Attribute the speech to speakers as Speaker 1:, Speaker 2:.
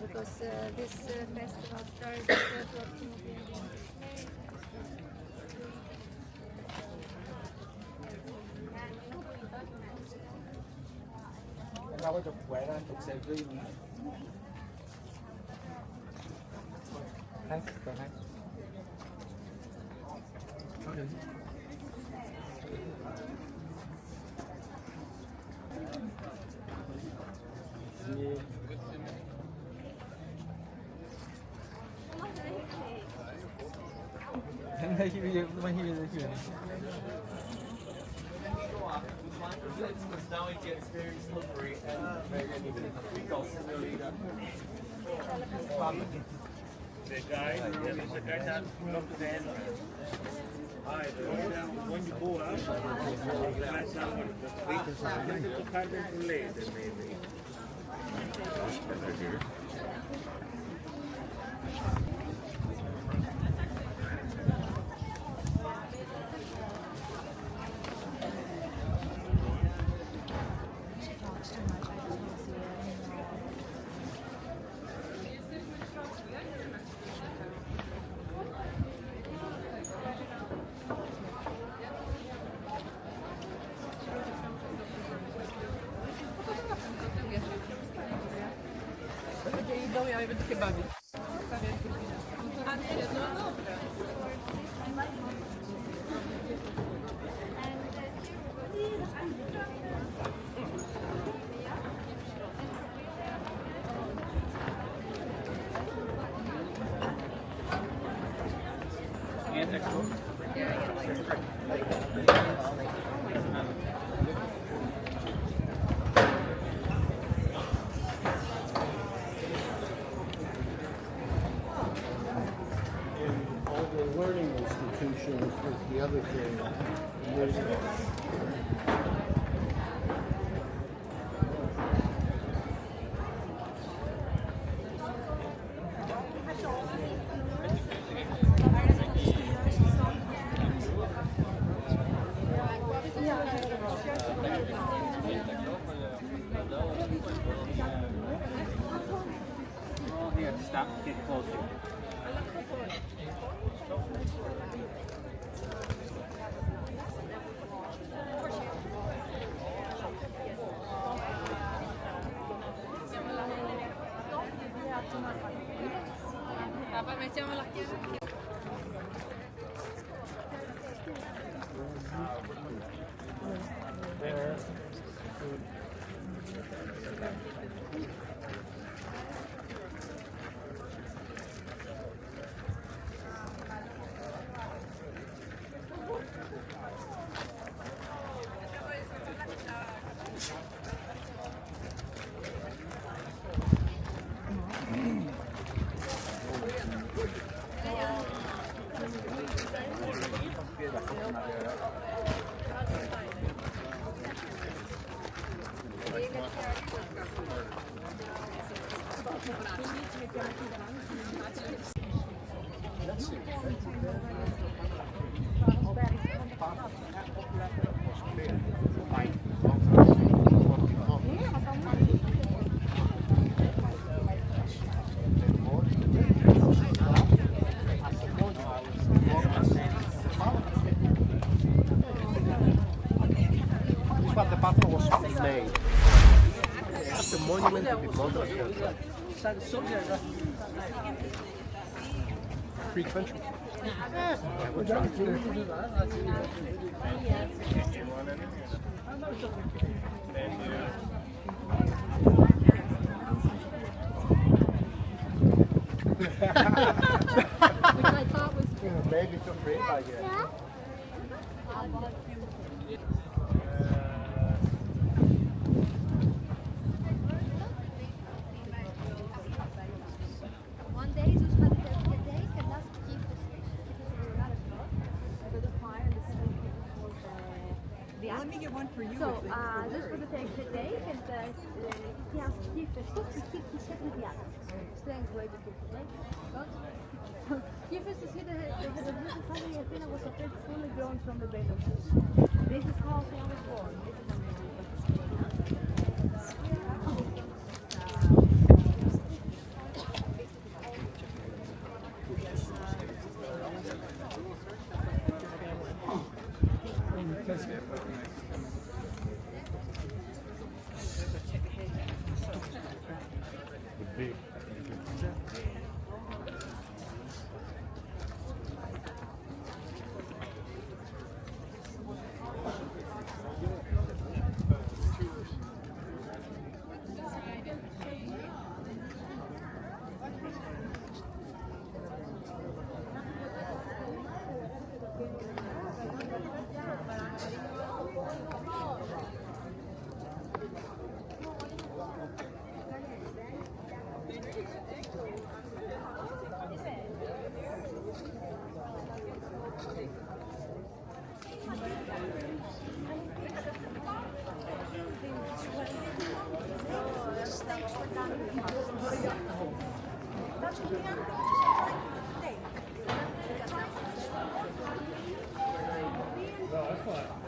Speaker 1: Because this festival starts at 12
Speaker 2: Ra có chụp quẹt ra, chụp selfie. Hay, còn hay.
Speaker 3: Now it gets very slippery and very
Speaker 4: The guy, there is a guy that blocked the entrance. When you go up, find someone to find them too late, maybe.
Speaker 5: Idą, ja będę się bawić.
Speaker 6: All the learning institutions is the other thing.
Speaker 4: Here, stop, get closer.
Speaker 5: Papà, mettiamo la chiave.
Speaker 6: But the battle was made. The monument to the mother. Free country. Which I thought was maybe too free, I guess.
Speaker 1: the
Speaker 7: Let me get one for you.
Speaker 1: So, just for the take the day, and he has kiefers, dus die kiefers zitten die aan. Strength way to keep it, right? Kiefers is here, the family Athena was fully grown from the baby. This is how Athena was born.
Speaker 4: No, that's fine.